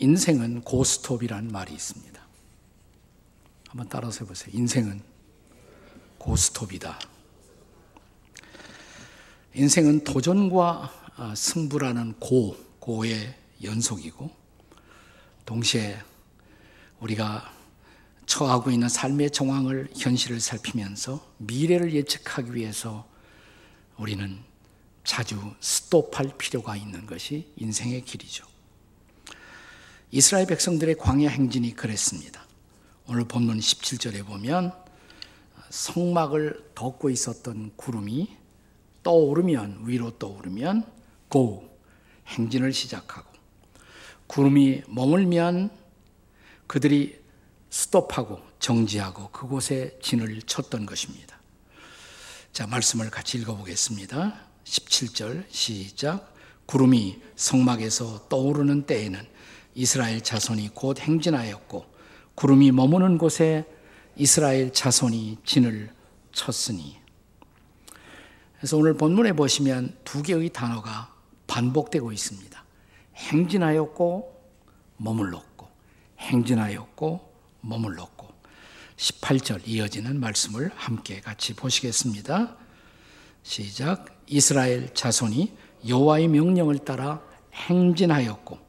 인생은 고스톱이란 말이 있습니다. 한번 따라서 해보세요. 인생은 고스톱이다. 인생은 도전과 승부라는 고의 연속이고, 동시에 우리가 처하고 있는 삶의 정황을, 현실을 살피면서 미래를 예측하기 위해서 우리는 자주 스톱할 필요가 있는 것이 인생의 길이죠. 이스라엘 백성들의 광야 행진이 그랬습니다. 오늘 본문 17절에 보면 성막을 덮고 있었던 구름이 위로 떠오르면 행진을 시작하고, 구름이 머물면 그들이 스톱하고 정지하고 그곳에 진을 쳤던 것입니다. 자, 말씀을 같이 읽어보겠습니다. 17절 시작. 구름이 성막에서 떠오르는 때에는 이스라엘 자손이 곧 행진하였고, 구름이 머무는 곳에 이스라엘 자손이 진을 쳤으니. 그래서 오늘 본문에 보시면 두 개의 단어가 반복되고 있습니다. 행진하였고 머물렀고, 행진하였고 머물렀고. 18절 이어지는 말씀을 함께 같이 보시겠습니다. 시작. 이스라엘 자손이 여호와의 명령을 따라 행진하였고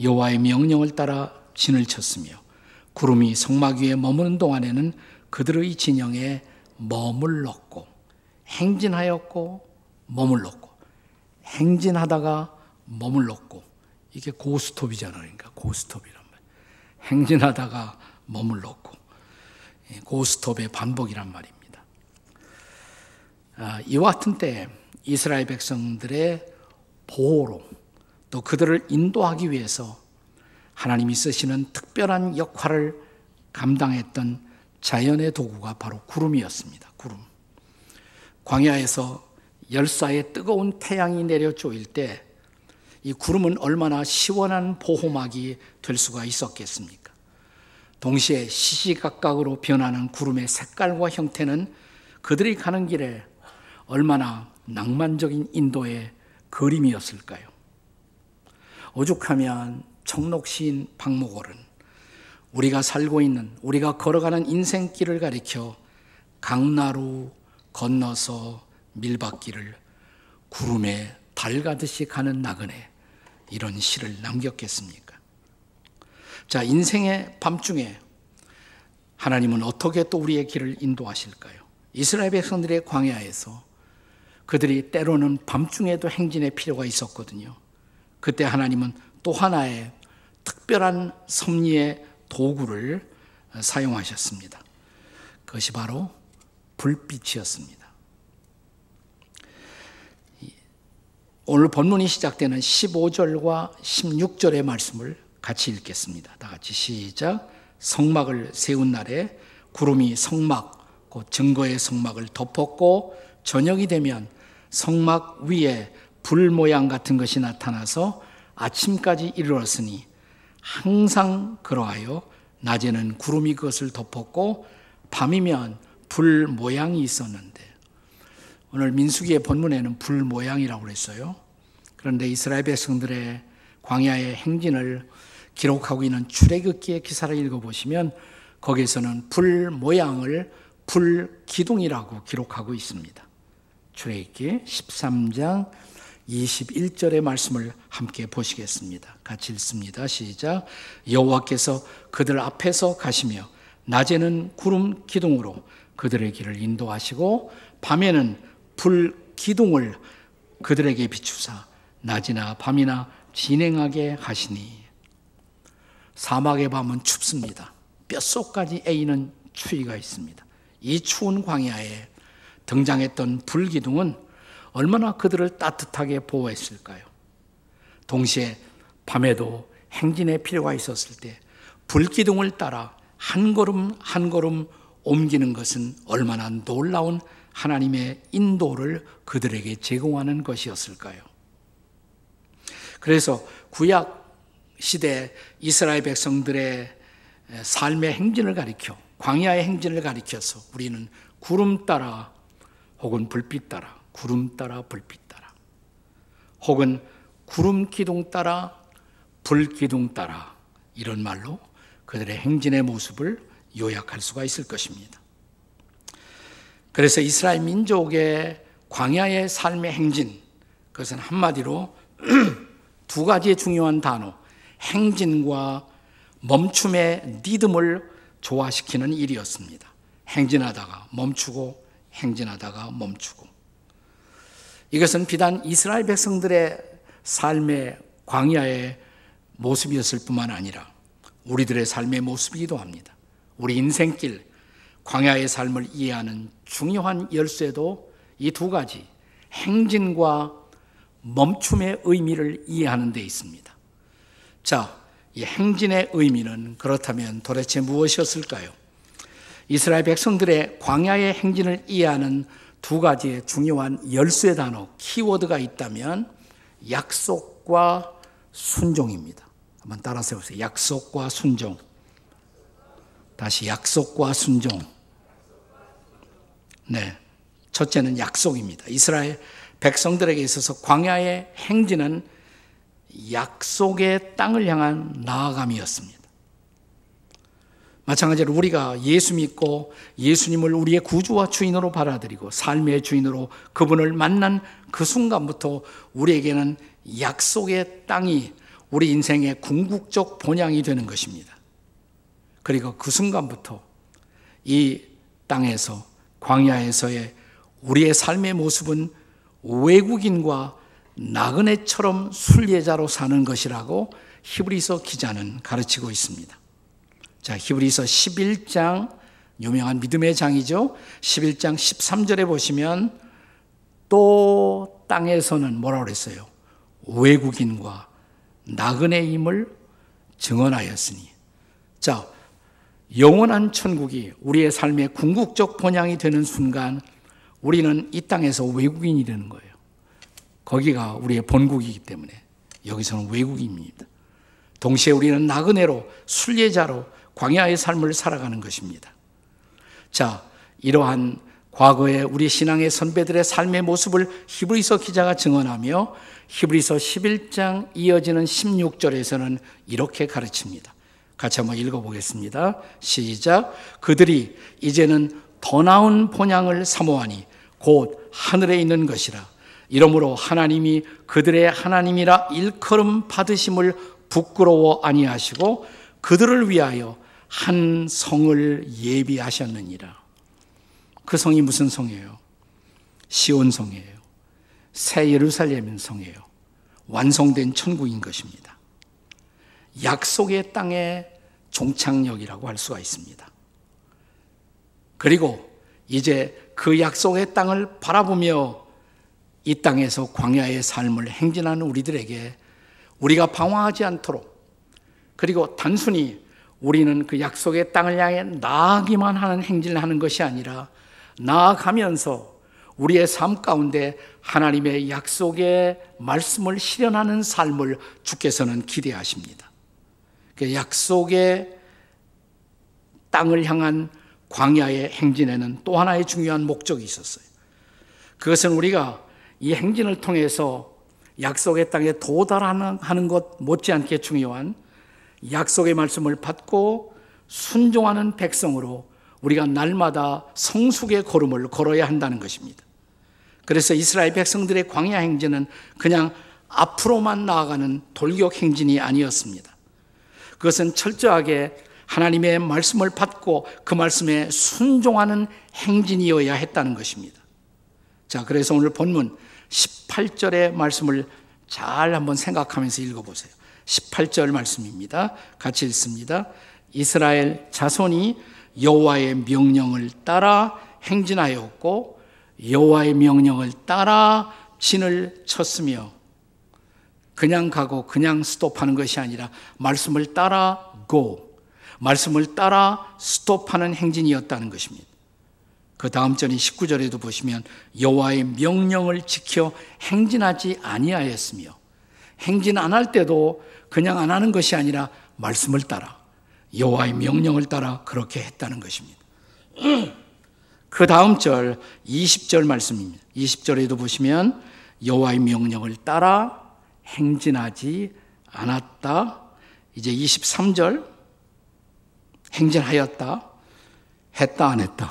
여호와의 명령을 따라 진을 쳤으며, 구름이 성막 위에 머무는 동안에는 그들의 진영에 머물렀고. 행진하였고 머물렀고, 행진하다가 머물렀고. 이게 고스톱이잖아요. 그러니까 고스톱이란 말. 행진하다가 머물렀고, 고스톱의 반복이란 말입니다. 이와 같은 때에 이스라엘 백성들의 보호로, 또 그들을 인도하기 위해서 하나님이 쓰시는 특별한 역할을 감당했던 자연의 도구가 바로 구름이었습니다. 구름. 광야에서 열사의 뜨거운 태양이 내려 쪼일 때 이 구름은 얼마나 시원한 보호막이 될 수가 있었겠습니까? 동시에 시시각각으로 변하는 구름의 색깔과 형태는 그들이 가는 길에 얼마나 낭만적인 인도의 그림이었을까요? 오죽하면 청록시인 박목월은 우리가 살고 있는, 우리가 걸어가는 인생길을 가리켜 강나루 건너서 밀밭길을 구름에 달 가듯이 가는 나그네, 이런 시를 남겼겠습니까? 자, 인생의 밤중에 하나님은 어떻게 또 우리의 길을 인도하실까요? 이스라엘 백성들의 광야에서 그들이 때로는 밤중에도 행진의 필요가 있었거든요. 그때 하나님은 또 하나의 특별한 섭리의 도구를 사용하셨습니다. 그것이 바로 불빛이었습니다. 오늘 본문이 시작되는 15절과 16절의 말씀을 같이 읽겠습니다. 다 같이 시작. 성막을 세운 날에 구름이 성막, 곧 증거의 성막을 덮었고, 저녁이 되면 성막 위에 불 모양 같은 것이 나타나서 아침까지 이르렀으니, 항상 그러하여 낮에는 구름이 그것을 덮었고 밤이면 불 모양이 있었는데, 오늘 민수기의 본문에는 불 모양이라고 그랬어요. 그런데 이스라엘 백성들의 광야의 행진을 기록하고 있는 출애굽기의 기사를 읽어보시면 거기에서는 불 모양을 불기둥이라고 기록하고 있습니다. 출애굽기 13장 21절의 말씀을 함께 보시겠습니다. 같이 읽습니다. 시작. 여호와께서 그들 앞에서 가시며 낮에는 구름 기둥으로 그들의 길을 인도하시고 밤에는 불 기둥을 그들에게 비추사 낮이나 밤이나 진행하게 하시니. 사막의 밤은 춥습니다. 뼛속까지 에이는 추위가 있습니다. 이 추운 광야에 등장했던 불기둥은 얼마나 그들을 따뜻하게 보호했을까요? 동시에 밤에도 행진의 필요가 있었을 때 불기둥을 따라 한 걸음 한 걸음 옮기는 것은 얼마나 놀라운 하나님의 인도를 그들에게 제공하는 것이었을까요? 그래서 구약 시대 이스라엘 백성들의 삶의 행진을 가리켜, 광야의 행진을 가리켜서 우리는 구름 따라 혹은 불빛 따라, 구름 따라 불빛 따라, 혹은 구름 기둥 따라 불 기둥 따라 이런 말로 그들의 행진의 모습을 요약할 수가 있을 것입니다. 그래서 이스라엘 민족의 광야의 삶의 행진, 그것은 한마디로 두 가지의 중요한 단어, 행진과 멈춤의 리듬을 조화시키는 일이었습니다. 행진하다가 멈추고 행진하다가 멈추고. 이것은 비단 이스라엘 백성들의 삶의 광야의 모습이었을 뿐만 아니라 우리들의 삶의 모습이기도 합니다. 우리 인생길, 광야의 삶을 이해하는 중요한 열쇠도 이 두 가지, 행진과 멈춤의 의미를 이해하는 데 있습니다. 자, 이 행진의 의미는 그렇다면 도대체 무엇이었을까요? 이스라엘 백성들의 광야의 행진을 이해하는 두 가지의 중요한 열쇠 단어, 키워드가 있다면 약속과 순종입니다. 한번 따라서 해보세요. 약속과 순종. 다시 약속과 순종. 네, 첫째는 약속입니다. 이스라엘 백성들에게 있어서 광야의 행진은 약속의 땅을 향한 나아감이었습니다. 마찬가지로 우리가 예수 믿고 예수님을 우리의 구주와 주인으로 받아들이고 삶의 주인으로 그분을 만난 그 순간부터 우리에게는 약속의 땅이 우리 인생의 궁극적 본향이 되는 것입니다. 그리고 그 순간부터 이 땅에서, 광야에서의 우리의 삶의 모습은 외국인과 나그네처럼 순례자로 사는 것이라고 히브리서 기자는 가르치고 있습니다. 자, 히브리서 11장, 유명한 믿음의 장이죠. 11장 13절에 보시면 또 땅에서는 뭐라고 그랬어요? 외국인과 나그네임을 증언하였으니. 자, 영원한 천국이 우리의 삶의 궁극적 본향이 되는 순간 우리는 이 땅에서 외국인이 되는 거예요. 거기가 우리의 본국이기 때문에 여기서는 외국인입니다. 동시에 우리는 나그네로, 순례자로 광야의 삶을 살아가는 것입니다. 자, 이러한 과거의 우리 신앙의 선배들의 삶의 모습을 히브리서 기자가 증언하며 히브리서 11장 이어지는 16절에서는 이렇게 가르칩니다. 같이 한번 읽어보겠습니다. 시작. 그들이 이제는 더 나은 본향을 사모하니 곧 하늘에 있는 것이라. 이러므로 하나님이 그들의 하나님이라 일컬음 받으심을 부끄러워 아니하시고 그들을 위하여 한 성을 예비하셨느니라. 그 성이 무슨 성이에요? 시온 성이에요. 새 예루살렘 성이에요. 완성된 천국인 것입니다. 약속의 땅의 종착역이라고 할 수가 있습니다. 그리고 이제 그 약속의 땅을 바라보며 이 땅에서 광야의 삶을 행진하는 우리들에게 우리가 방황하지 않도록, 그리고 단순히 우리는 그 약속의 땅을 향해 나아가기만 하는 행진을 하는 것이 아니라 나아가면서 우리의 삶 가운데 하나님의 약속의 말씀을 실현하는 삶을 주께서는 기대하십니다. 그 약속의 땅을 향한 광야의 행진에는 또 하나의 중요한 목적이 있었어요. 그것은 우리가 이 행진을 통해서 약속의 땅에 도달하는 것 못지않게 중요한 약속의 말씀을 받고 순종하는 백성으로 우리가 날마다 성숙의 걸음을 걸어야 한다는 것입니다. 그래서 이스라엘 백성들의 광야 행진은 그냥 앞으로만 나아가는 돌격 행진이 아니었습니다. 그것은 철저하게 하나님의 말씀을 받고 그 말씀에 순종하는 행진이어야 했다는 것입니다. 자, 그래서 오늘 본문 18절의 말씀을 잘 한번 생각하면서 읽어보세요. 18절 말씀입니다. 같이 읽습니다. 이스라엘 자손이 여호와의 명령을 따라 행진하였고 여호와의 명령을 따라 진을 쳤으며, 그냥 가고 그냥 스톱하는 것이 아니라 말씀을 따라 go, 말씀을 따라 스톱하는 행진이었다는 것입니다. 그 다음 절인 19절에도 보시면 여호와의 명령을 지켜 행진하지 아니하였으며, 행진 안 할 때도 그냥 안 하는 것이 아니라 말씀을 따라, 여호와의 명령을 따라 그렇게 했다는 것입니다. 그 다음 절 20절 말씀입니다. 20절에도 보시면 여호와의 명령을 따라 행진하지 않았다. 이제 23절 행진하였다. 했다 안 했다.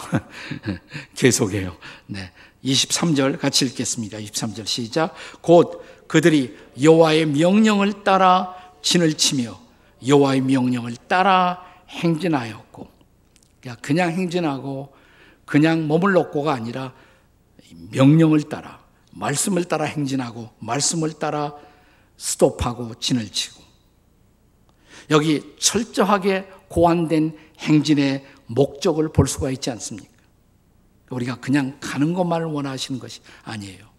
계속해요. 네. 23절 같이 읽겠습니다. 23절 시작. 곧 그들이 여호와의 명령을 따라 진을 치며 여호와의 명령을 따라 행진하였고, 그냥 행진하고 그냥 머물렀고가 아니라 명령을 따라, 말씀을 따라 행진하고 말씀을 따라 스톱하고 진을 치고, 여기 철저하게 고안된 행진의 목적을 볼 수가 있지 않습니까? 우리가 그냥 가는 것만을 원하시는 것이 아니에요.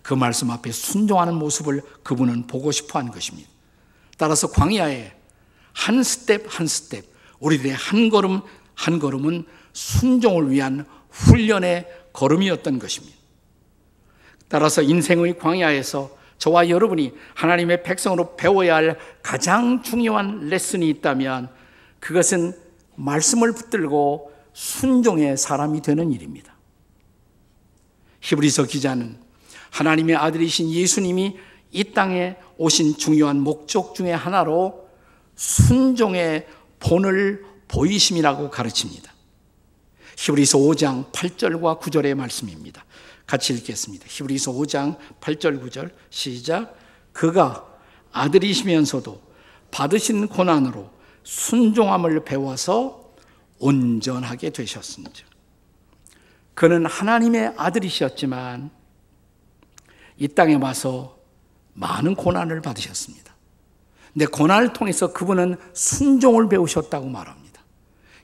그 말씀 앞에 순종하는 모습을 그분은 보고 싶어 하는 것입니다. 따라서 광야에 한 스텝 한 스텝, 우리들의 한 걸음 한 걸음은 순종을 위한 훈련의 걸음이었던 것입니다. 따라서 인생의 광야에서 저와 여러분이 하나님의 백성으로 배워야 할 가장 중요한 레슨이 있다면 그것은 말씀을 붙들고 순종의 사람이 되는 일입니다. 히브리서 기자는 하나님의 아들이신 예수님이 이 땅에 오신 중요한 목적 중에 하나로 순종의 본을 보이심이라고 가르칩니다. 히브리서 5장 8절과 9절의 말씀입니다. 같이 읽겠습니다. 히브리서 5장 8절 9절 시작. 그가 아들이시면서도 받으신 고난으로 순종함을 배워서 온전하게 되셨은즉. 그는 하나님의 아들이셨지만 이 땅에 와서 많은 고난을 받으셨습니다. 근데 고난을 통해서 그분은 순종을 배우셨다고 말합니다.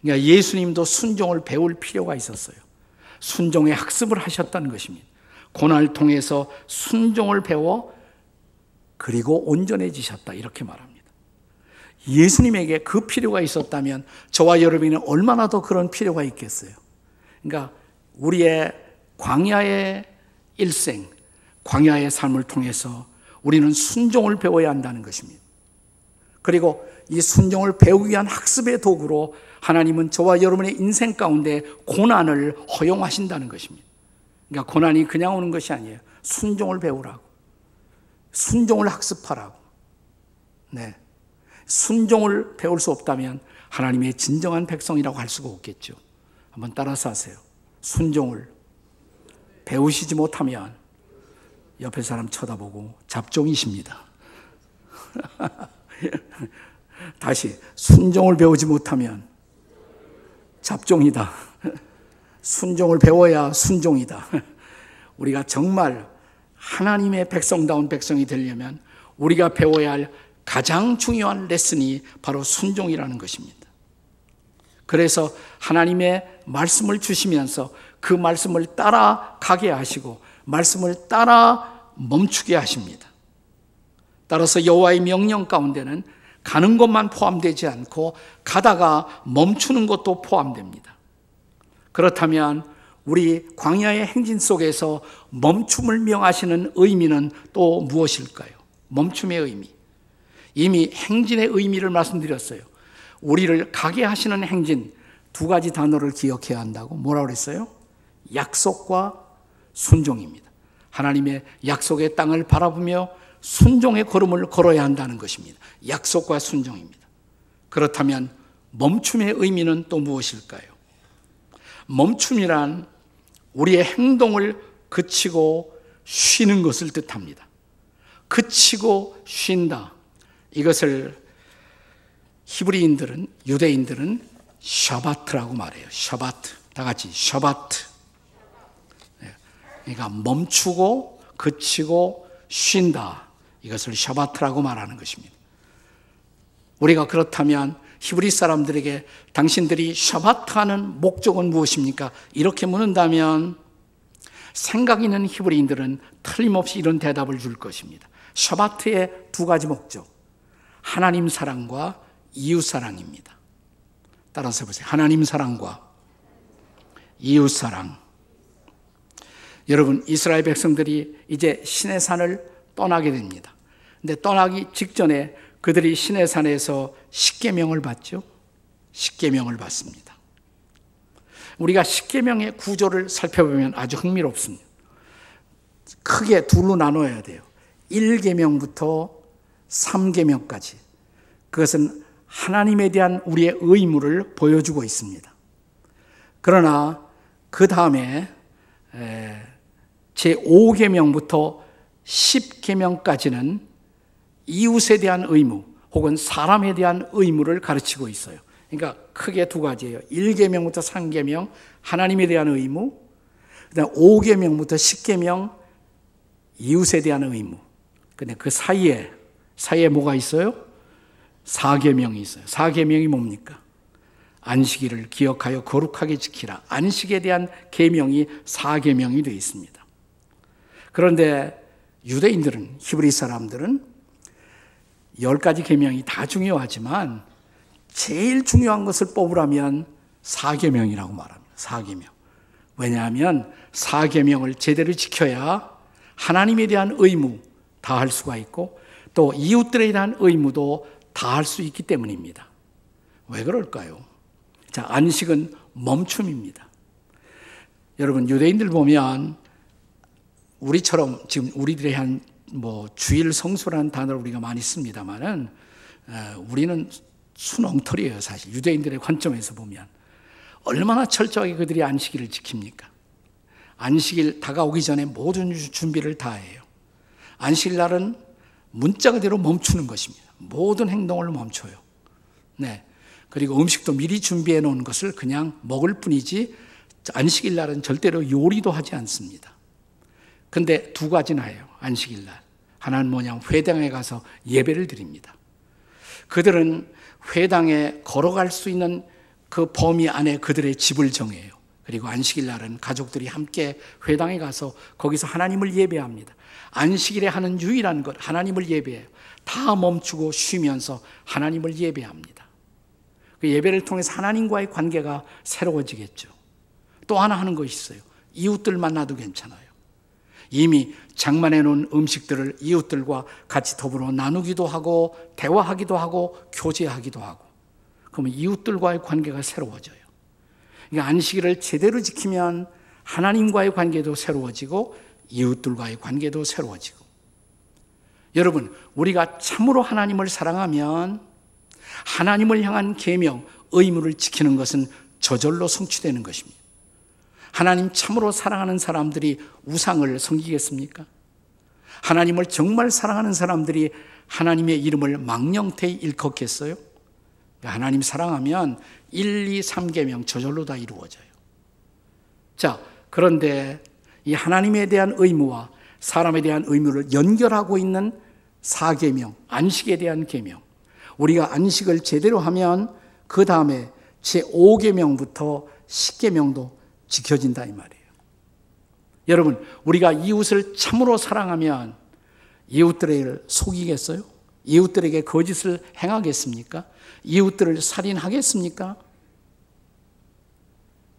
그러니까 예수님도 순종을 배울 필요가 있었어요. 순종의 학습을 하셨다는 것입니다. 고난을 통해서 순종을 배워 그리고 온전해지셨다, 이렇게 말합니다. 예수님에게 그 필요가 있었다면 저와 여러분은 얼마나 더 그런 필요가 있겠어요. 그러니까 우리의 광야의 일생, 광야의 삶을 통해서 우리는 순종을 배워야 한다는 것입니다. 그리고 이 순종을 배우기 위한 학습의 도구로 하나님은 저와 여러분의 인생 가운데 고난을 허용하신다는 것입니다. 그러니까 고난이 그냥 오는 것이 아니에요. 순종을 배우라고, 순종을 학습하라고. 네. 순종을 배울 수 없다면 하나님의 진정한 백성이라고 할 수가 없겠죠. 한번 따라서 하세요. 순종을 배우시지 못하면 옆에 사람 쳐다보고 잡종이십니다. 다시, 순종을 배우지 못하면 잡종이다. 순종을 배워야 순종이다. 우리가 정말 하나님의 백성다운 백성이 되려면 우리가 배워야 할 가장 중요한 레슨이 바로 순종이라는 것입니다. 그래서 하나님의 말씀을 주시면서 그 말씀을 따라가게 하시고 말씀을 따라 멈추게 하십니다. 따라서 여호와의 명령 가운데는 가는 것만 포함되지 않고 가다가 멈추는 것도 포함됩니다. 그렇다면 우리 광야의 행진 속에서 멈춤을 명하시는 의미는 또 무엇일까요? 멈춤의 의미. 이미 행진의 의미를 말씀드렸어요. 우리를 가게 하시는 행진, 두 가지 단어를 기억해야 한다고. 뭐라고 그랬어요? 약속과 순종입니다. 하나님의 약속의 땅을 바라보며 순종의 걸음을 걸어야 한다는 것입니다. 약속과 순종입니다. 그렇다면 멈춤의 의미는 또 무엇일까요? 멈춤이란 우리의 행동을 그치고 쉬는 것을 뜻합니다. 그치고 쉰다. 이것을 히브리인들은, 유대인들은 샤바트라고 말해요. 샤바트. 다 같이 샤바트. 그러니까 멈추고 그치고 쉰다. 이것을 샤바트라고 말하는 것입니다. 우리가 그렇다면 히브리 사람들에게 당신들이 샤바트하는 목적은 무엇입니까? 이렇게 묻는다면 생각 있는 히브리인들은 틀림없이 이런 대답을 줄 것입니다. 샤바트의 두 가지 목적, 하나님 사랑과 이웃 사랑입니다. 따라서 보세요. 하나님 사랑과 이웃 사랑. 여러분, 이스라엘 백성들이 이제 시내산을 떠나게 됩니다. 근데 떠나기 직전에 그들이 시내산에서 십계명을 받죠. 십계명을 받습니다. 우리가 십계명의 구조를 살펴보면 아주 흥미롭습니다. 크게 둘로 나눠야 돼요. 1계명부터 3계명까지. 그것은 하나님에 대한 우리의 의무를 보여주고 있습니다. 그러나 그 다음에 제5계명부터 10계명까지는 이웃에 대한 의무 혹은 사람에 대한 의무를 가르치고 있어요. 그러니까 크게 두 가지예요. 1계명부터 3계명 하나님에 대한 의무, 그다음 5계명부터 10계명 이웃에 대한 의무. 근데 그 사이에 뭐가 있어요? 4계명이 있어요. 4계명이 뭡니까? 안식일을 기억하여 거룩하게 지키라. 안식에 대한 계명이 4계명이 되어 있습니다. 그런데 유대인들은, 히브리 사람들은 10가지 계명이 다 중요하지만 제일 중요한 것을 뽑으라면 4계명이라고 말합니다. 4계명. 왜냐하면 4계명을 제대로 지켜야 하나님에 대한 의무 다 할 수가 있고 또 이웃들에 대한 의무도 다 할 수 있기 때문입니다. 왜 그럴까요? 자, 안식은 멈춤입니다. 여러분, 유대인들 보면 우리처럼 지금 우리들의 한 주일 성수라는 단어를 우리가 많이 씁니다만은 우리는 순엉터리예요, 사실. 유대인들의 관점에서 보면 얼마나 철저하게 그들이 안식일을 지킵니까? 안식일 다가오기 전에 모든 준비를 다 해요. 안식일 날은 문자 그대로 멈추는 것입니다. 모든 행동을 멈춰요. 네. 그리고 음식도 미리 준비해 놓은 것을 그냥 먹을 뿐이지 안식일 날은 절대로 요리도 하지 않습니다. 근데 두 가지나 해요. 안식일 날. 하나는 뭐냐면 회당에 가서 예배를 드립니다. 그들은 회당에 걸어갈 수 있는 그 범위 안에 그들의 집을 정해요. 그리고 안식일 날은 가족들이 함께 회당에 가서 거기서 하나님을 예배합니다. 안식일에 하는 유일한 것, 하나님을 예배해요. 다 멈추고 쉬면서 하나님을 예배합니다. 그 예배를 통해서 하나님과의 관계가 새로워지겠죠. 또 하나 하는 것이 있어요. 이웃들 만나도 괜찮아요. 이미 장만해 놓은 음식들을 이웃들과 같이 더불어 나누기도 하고 대화하기도 하고 교제하기도 하고 그러면 이웃들과의 관계가 새로워져요. 그러니까 안식일을 제대로 지키면 하나님과의 관계도 새로워지고 이웃들과의 관계도 새로워지고 여러분, 우리가 참으로 하나님을 사랑하면 하나님을 향한 계명, 의무를 지키는 것은 저절로 성취되는 것입니다. 하나님 참으로 사랑하는 사람들이 우상을 섬기겠습니까? 하나님을 정말 사랑하는 사람들이 하나님의 이름을 망령되이 일컫겠어요? 하나님 사랑하면 1, 2, 3계명 저절로 다 이루어져요. 자, 그런데 이 하나님에 대한 의무와 사람에 대한 의무를 연결하고 있는 4계명, 안식에 대한 계명. 우리가 안식을 제대로 하면 그 다음에 제5계명부터 10계명도 지켜진다 이 말이에요. 여러분, 우리가 이웃을 참으로 사랑하면 이웃들을 속이겠어요? 이웃들에게 거짓을 행하겠습니까? 이웃들을 살인하겠습니까?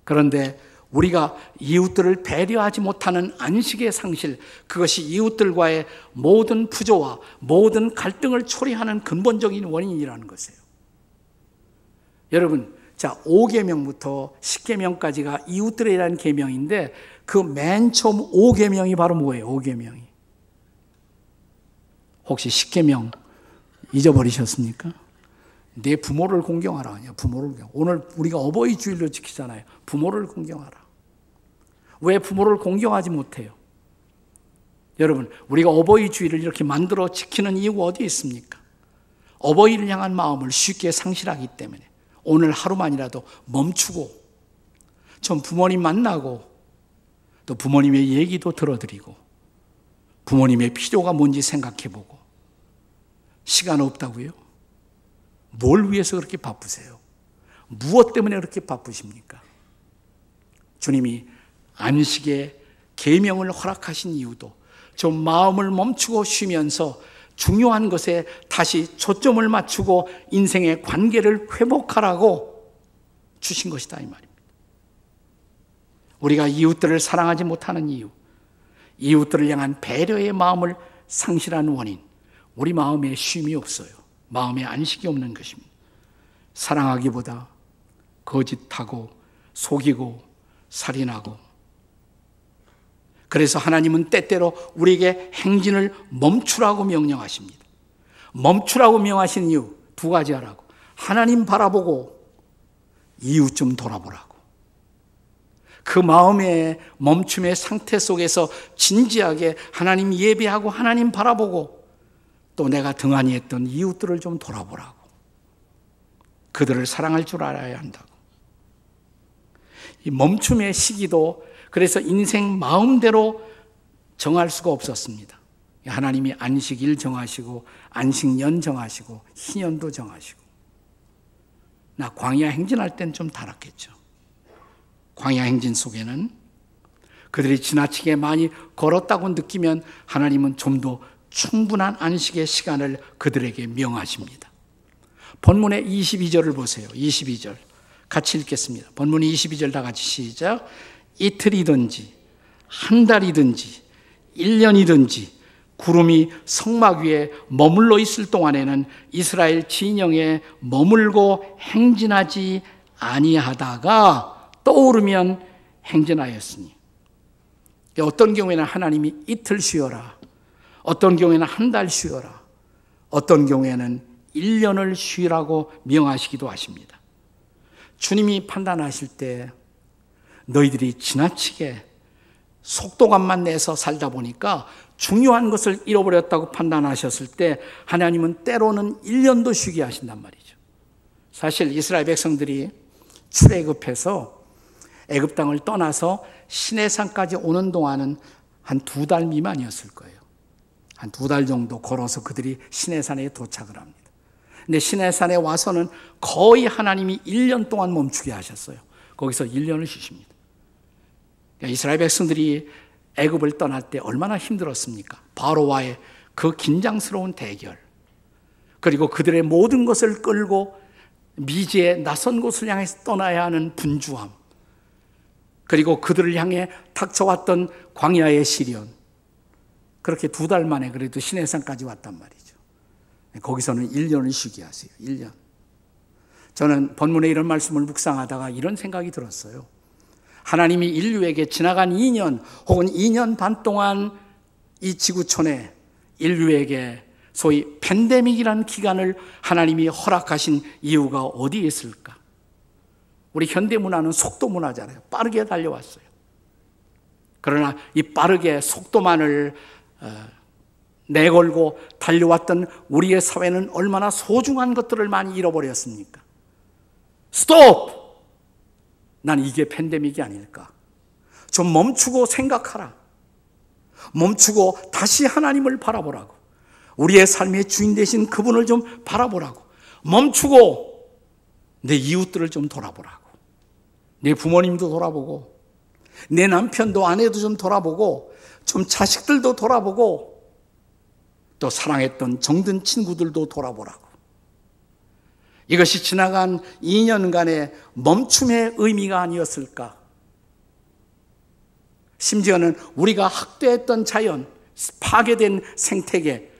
그런데 우리가 이웃들을 배려하지 못하는 안식의 상실, 그것이 이웃들과의 모든 부조와 모든 갈등을 초래하는 근본적인 원인이라는 것이에요. 여러분, 자, 5계명부터 10계명까지가 이웃들에 대한 계명인데 그 맨 처음 5계명이 바로 뭐예요? 5계명이. 혹시 10계명 잊어버리셨습니까? 내 부모를 공경하라. 부모를 공경. 오늘 우리가 어버이 주일로 지키잖아요. 부모를 공경하라. 왜 부모를 공경하지 못해요? 여러분, 우리가 어버이 주일을 이렇게 만들어 지키는 이유가 어디에 있습니까? 어버이를 향한 마음을 쉽게 상실하기 때문에 오늘 하루만이라도 멈추고 전 부모님 만나고 또 부모님의 얘기도 들어드리고 부모님의 필요가 뭔지 생각해보고 시간 없다고요? 뭘 위해서 그렇게 바쁘세요? 무엇 때문에 그렇게 바쁘십니까? 주님이 안식의 계명을 허락하신 이유도 좀 마음을 멈추고 쉬면서 중요한 것에 다시 초점을 맞추고 인생의 관계를 회복하라고 주신 것이다 이 말입니다. 우리가 이웃들을 사랑하지 못하는 이유, 이웃들을 향한 배려의 마음을 상실하는 원인, 우리 마음에 쉼이 없어요. 마음에 안식이 없는 것입니다. 사랑하기보다 거짓하고 속이고 살인하고 그래서 하나님은 때때로 우리에게 행진을 멈추라고 명령하십니다. 멈추라고 명하신 이유 두 가지 하라고. 하나님 바라보고 이웃 좀 돌아보라고. 그 마음의 멈춤의 상태 속에서 진지하게 하나님 예배하고 하나님 바라보고 또 내가 등한히 했던 이웃들을 좀 돌아보라고. 그들을 사랑할 줄 알아야 한다고. 이 멈춤의 시기도 그래서 인생 마음대로 정할 수가 없었습니다. 하나님이 안식일 정하시고 안식년 정하시고 희년도 정하시고. 나 광야 행진할 땐 좀 달았겠죠. 광야 행진 속에는 그들이 지나치게 많이 걸었다고 느끼면 하나님은 좀 더 충분한 안식의 시간을 그들에게 명하십니다. 본문의 22절을 보세요. 22절 같이 읽겠습니다. 본문 22절 다 같이 시작. 이틀이든지 한 달이든지 1년이든지 구름이 성막 위에 머물러 있을 동안에는 이스라엘 진영에 머물고 행진하지 아니하다가 떠오르면 행진하였으니. 어떤 경우에는 하나님이 이틀 쉬어라, 어떤 경우에는 한 달 쉬어라, 어떤 경우에는 1년을 쉬라고 명하시기도 하십니다. 주님이 판단하실 때 너희들이 지나치게 속도감만 내서 살다 보니까 중요한 것을 잃어버렸다고 판단하셨을 때 하나님은 때로는 1년도 쉬게 하신단 말이죠. 사실 이스라엘 백성들이 출애굽해서 애굽 땅을 떠나서 시내산까지 오는 동안은 한 2달 미만이었을 거예요. 한 2달 정도 걸어서 그들이 시내산에 도착을 합니다. 근데 시내산에 와서는 거의 하나님이 1년 동안 멈추게 하셨어요. 거기서 1년을 쉬십니다. 이스라엘 백성들이 애굽을 떠날 때 얼마나 힘들었습니까? 바로와의 그 긴장스러운 대결, 그리고 그들의 모든 것을 끌고 미지의 낯선 곳을 향해서 떠나야 하는 분주함, 그리고 그들을 향해 닥쳐왔던 광야의 시련. 그렇게 2달 만에 그래도 시내산까지 왔단 말이죠. 거기서는 1년을 쉬게 하세요. 1년. 저는 본문에 이런 말씀을 묵상하다가 이런 생각이 들었어요. 하나님이 인류에게 지나간 2년 혹은 2년 반 동안 이 지구촌에 인류에게 소위 팬데믹이라는 기간을 하나님이 허락하신 이유가 어디에 있을까? 우리 현대문화는 속도문화잖아요. 빠르게 달려왔어요. 그러나 이 빠르게 속도만을 내걸고 달려왔던 우리의 사회는 얼마나 소중한 것들을 많이 잃어버렸습니까? 스톱! 난 이게 팬데믹이 아닐까? 좀 멈추고 생각하라. 멈추고 다시 하나님을 바라보라고. 우리의 삶의 주인 되신 그분을 좀 바라보라고. 멈추고 내 이웃들을 좀 돌아보라고. 내 부모님도 돌아보고 내 남편도 아내도 좀 돌아보고 좀 자식들도 돌아보고 또 사랑했던 정든 친구들도 돌아보라고. 이것이 지나간 2년간의 멈춤의 의미가 아니었을까? 심지어는 우리가 학대했던 자연, 파괴된 생태계,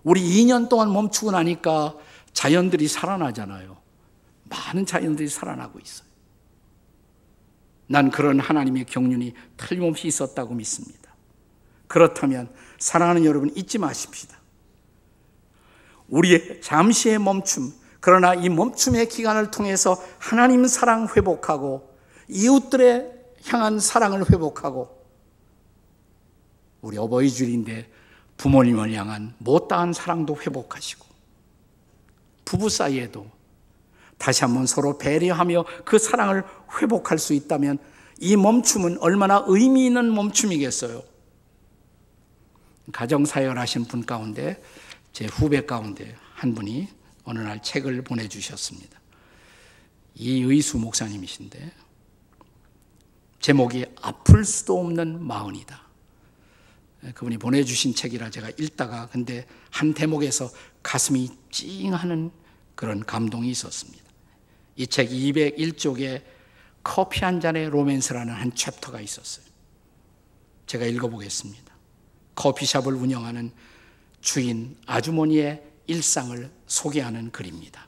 우리 2년 동안 멈추고 나니까 자연들이 살아나잖아요. 많은 자연들이 살아나고 있어요. 난 그런 하나님의 경륜이 틀림없이 있었다고 믿습니다. 그렇다면 사랑하는 여러분, 잊지 마십시다. 우리의 잠시의 멈춤, 그러나 이 멈춤의 기간을 통해서 하나님 사랑 회복하고 이웃들의 향한 사랑을 회복하고 우리 어버이 주일인데 부모님을 향한 못다한 사랑도 회복하시고 부부 사이에도 다시 한번 서로 배려하며 그 사랑을 회복할 수 있다면 이 멈춤은 얼마나 의미 있는 멈춤이겠어요. 가정사역을 하신 분 가운데 제 후배 가운데 한 분이 어느 날 책을 보내주셨습니다. 이의수 목사님이신데 제목이 아플 수도 없는 마흔이다. 그분이 보내주신 책이라 제가 읽다가 근데 한 대목에서 가슴이 찡하는 그런 감동이 있었습니다. 이 책 201쪽에 커피 한 잔의 로맨스라는 한 챕터가 있었어요. 제가 읽어보겠습니다. 커피숍을 운영하는 주인 아주머니의 일상을 소개하는 글입니다.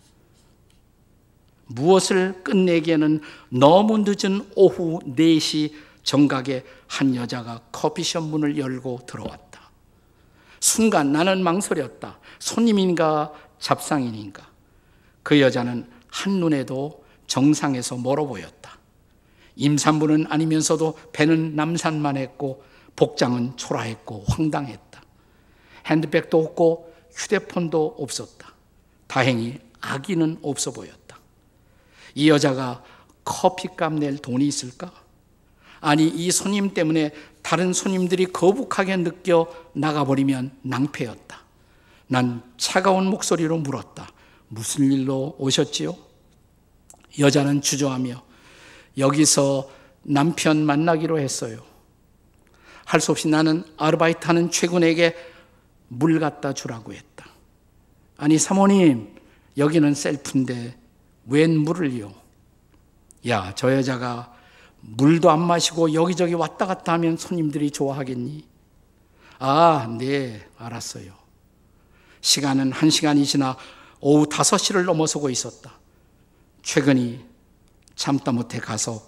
무엇을 끝내기에는 너무 늦은 오후 4시 정각에 한 여자가 커피숍 문을 열고 들어왔다. 순간 나는 망설였다. 손님인가 잡상인인가. 그 여자는 한눈에도 정상에서 멀어 보였다. 임산부는 아니면서도 배는 남산만 했고 복장은 초라했고 황당했다. 핸드백도 없고 휴대폰도 없었다. 다행히 아기는 없어 보였다. 이 여자가 커피값 낼 돈이 있을까? 아니, 이 손님 때문에 다른 손님들이 거북하게 느껴 나가버리면 낭패였다. 난 차가운 목소리로 물었다. 무슨 일로 오셨지요? 여자는 주저하며 여기서 남편 만나기로 했어요. 할 수 없이 나는 아르바이트하는 최군에게 물 갖다 주라고 했다. 아니, 사모님, 여기는 셀프인데 웬 물을요? 야, 저 여자가 물도 안 마시고 여기저기 왔다 갔다 하면 손님들이 좋아하겠니? 아, 네, 알았어요. 시간은 1시간이 지나 오후 5시를 넘어서고 있었다. 최근이 참다 못해 가서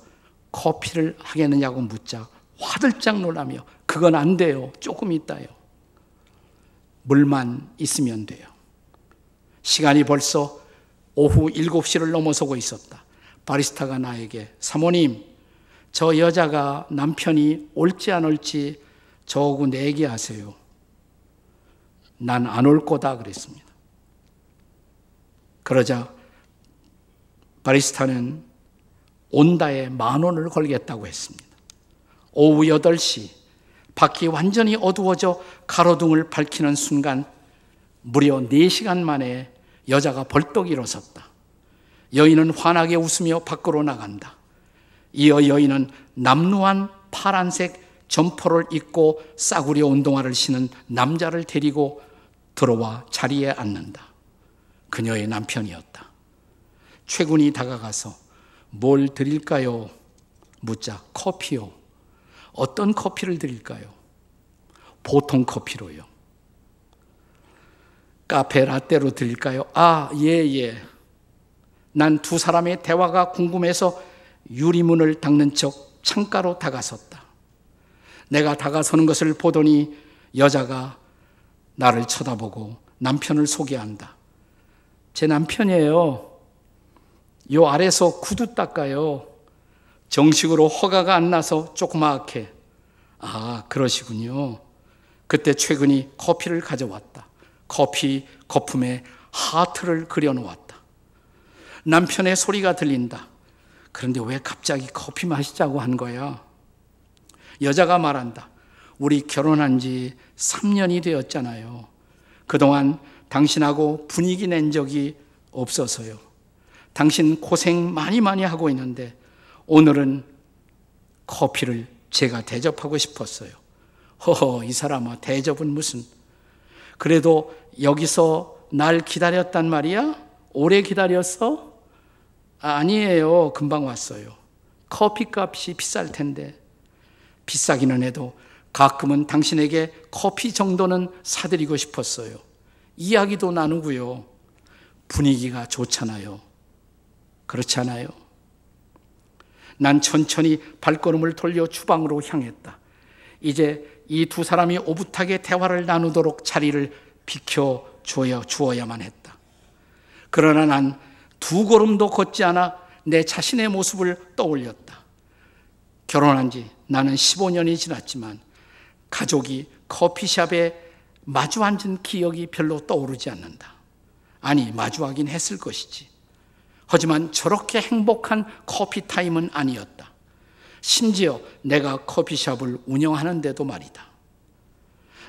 커피를 하겠느냐고 묻자 화들짝 놀라며 그건 안 돼요. 조금 있다요. 물만 있으면 돼요. 시간이 벌써 오후 7시를 넘어서고 있었다. 바리스타가 나에게 사모님, 저 여자가 남편이 올지 안 올지 저하고 내기하세요. 난 안 올 거다 그랬습니다. 그러자 바리스타는 온다에 10,000원을 걸겠다고 했습니다. 오후 8시 밖이 완전히 어두워져 가로등을 밝히는 순간 무려 4시간 만에 여자가 벌떡 일어섰다. 여인은 환하게 웃으며 밖으로 나간다. 이어 여인은 남루한 파란색 점퍼를 입고 싸구려 운동화를 신은 남자를 데리고 들어와 자리에 앉는다. 그녀의 남편이었다. 최군이 다가가서 뭘 드릴까요? 묻자 커피요. 어떤 커피를 드릴까요? 보통 커피로요. 카페 라떼로 드릴까요? 아, 예. 난 두 사람의 대화가 궁금해서 유리문을 닦는 척 창가로 다가섰다. 내가 다가서는 것을 보더니 여자가 나를 쳐다보고 남편을 소개한다. 제 남편이에요. 요 아래서 구두 닦아요. 정식으로 허가가 안 나서 조그맣게. 아, 그러시군요. 그때 최근이 커피를 가져왔다. 커피 거품에 하트를 그려놓았다. 남편의 소리가 들린다. 그런데 왜 갑자기 커피 마시자고 한 거야? 여자가 말한다. 우리 결혼한 지 3년이 되었잖아요. 그동안 당신하고 분위기 낸 적이 없어서요. 당신 고생 많이 하고 있는데 오늘은 커피를 제가 대접하고 싶었어요. 허허, 이 사람아, 대접은 무슨. 그래도 여기서 날 기다렸단 말이야? 오래 기다렸어? 아니에요. 금방 왔어요. 커피값이 비쌀 텐데. 비싸기는 해도 가끔은 당신에게 커피 정도는 사드리고 싶었어요. 이야기도 나누고요. 분위기가 좋잖아요. 그렇지 않아요? 난 천천히 발걸음을 돌려 주방으로 향했다. 이제 이 두 사람이 오붓하게 대화를 나누도록 자리를 비켜주어야만 했다. 그러나 난 2걸음도 걷지 않아 내 자신의 모습을 떠올렸다. 결혼한 지 나는 15년이 지났지만 가족이 커피숍에 마주 앉은 기억이 별로 떠오르지 않는다. 아니, 마주하긴 했을 것이지. 하지만 저렇게 행복한 커피 타임은 아니었다. 심지어 내가 커피숍을 운영하는데도 말이다.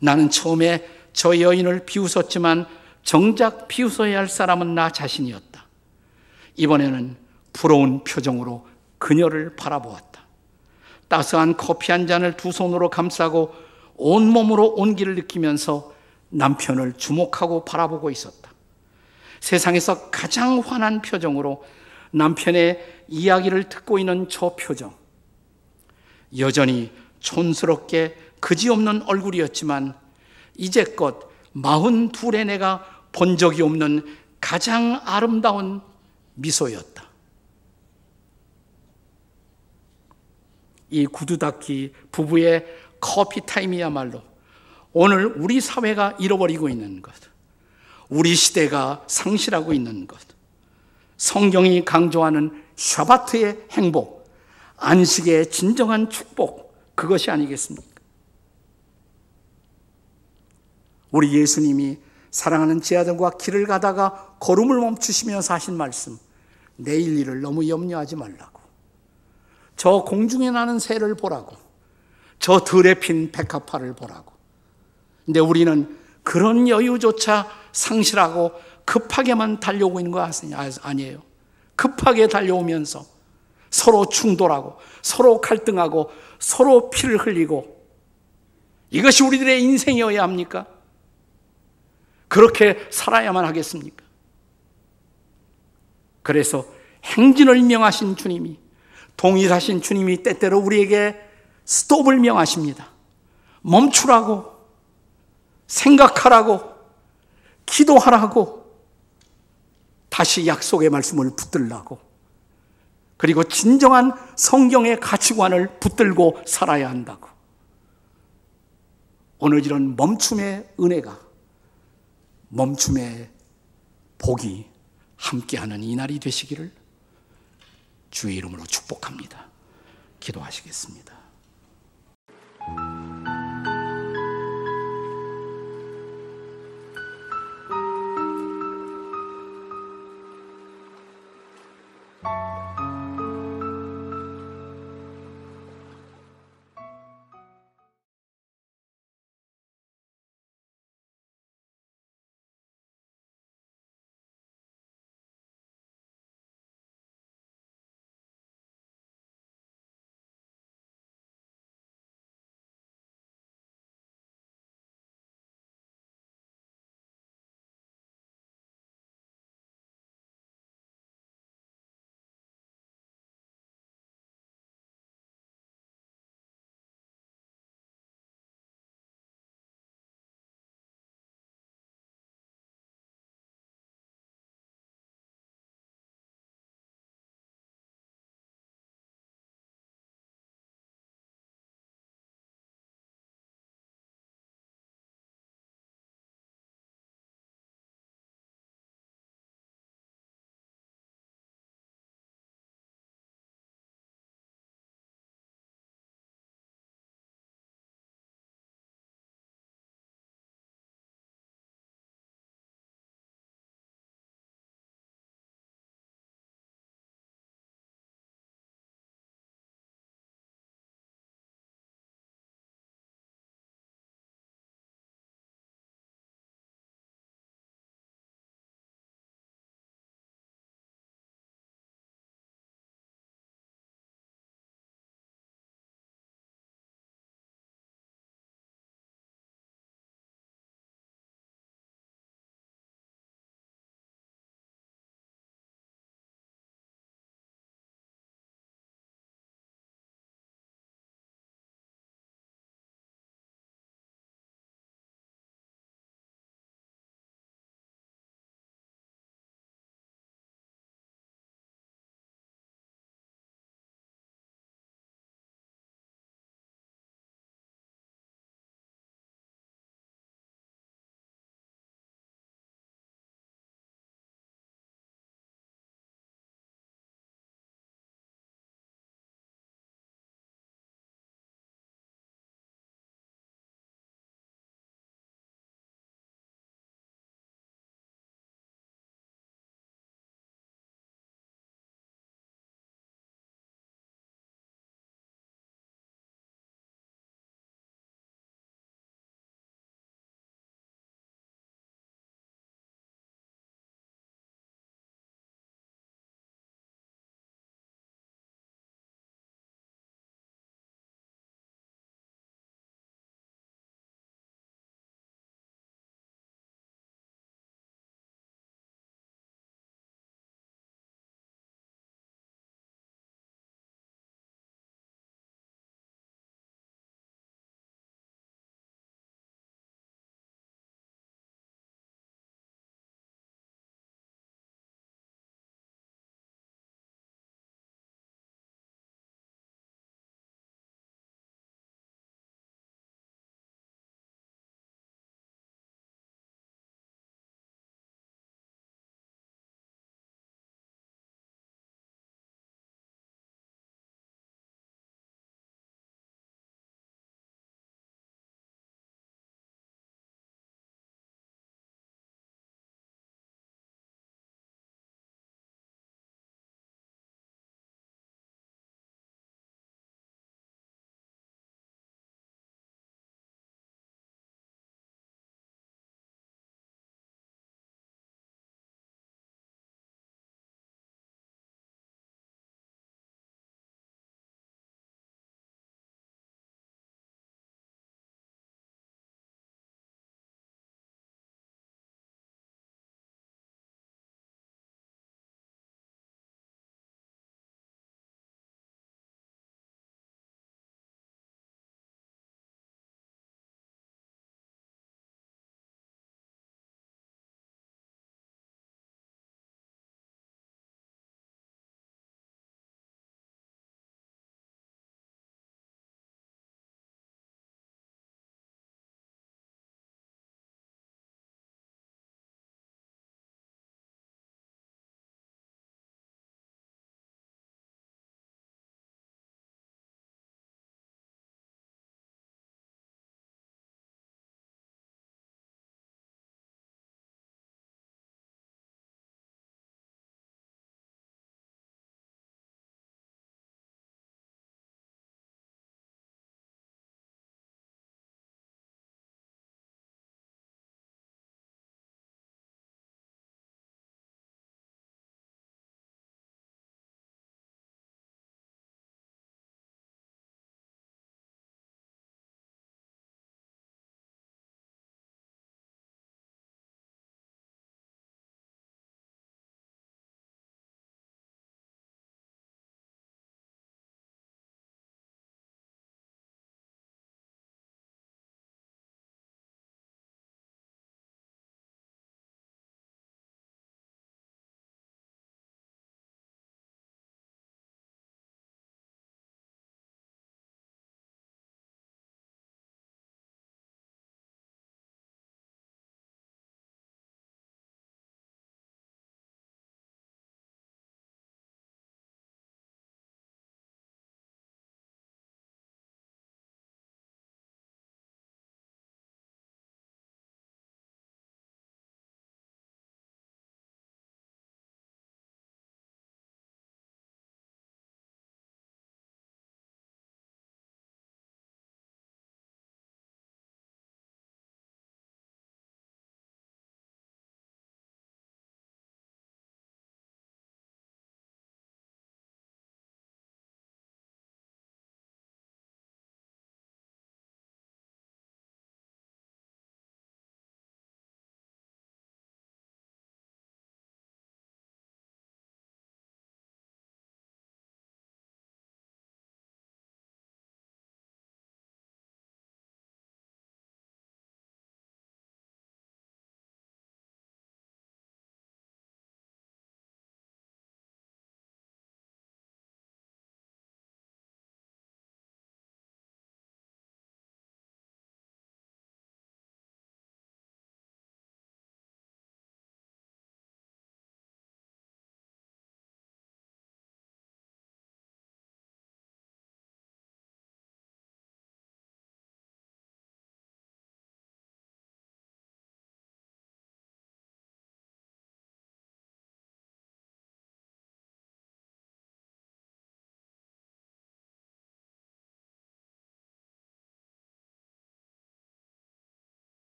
나는 처음에 저 여인을 비웃었지만 정작 비웃어야 할 사람은 나 자신이었다. 이번에는 부러운 표정으로 그녀를 바라보았다. 따스한 커피 한 잔을 두 손으로 감싸고 온몸으로 온기를 느끼면서 남편을 주목하고 바라보고 있었다. 세상에서 가장 환한 표정으로 남편의 이야기를 듣고 있는 저 표정. 여전히 촌스럽게 그지없는 얼굴이었지만 이제껏 42에 내가 본 적이 없는 가장 아름다운 미소였다. 이 구두닦기 부부의 커피 타임이야말로 오늘 우리 사회가 잃어버리고 있는 것, 우리 시대가 상실하고 있는 것, 성경이 강조하는 샤바트의 행복, 안식의 진정한 축복, 그것이 아니겠습니까? 우리 예수님이 사랑하는 제 아들과 길을 가다가 걸음을 멈추시면서 하신 말씀, 내일 일을 너무 염려하지 말라고, 저 공중에 나는 새를 보라고, 저 들에 핀 백합화를 보라고. 근데 우리는 그런 여유조차 상실하고 급하게만 달려오고 있는 거 아니에요. 급하게 달려오면서 서로 충돌하고 서로 갈등하고 서로 피를 흘리고, 이것이 우리들의 인생이어야 합니까? 그렇게 살아야만 하겠습니까? 그래서 행진을 명하신 주님이, 동일하신 주님이 때때로 우리에게 스톱을 명하십니다. 멈추라고, 생각하라고, 기도하라고, 다시 약속의 말씀을 붙들라고, 그리고 진정한 성경의 가치관을 붙들고 살아야 한다고. 오늘 이런 멈춤의 은혜가, 멈춤의 복이 함께하는 이날이 되시기를 주의 이름으로 축복합니다. 기도하시겠습니다.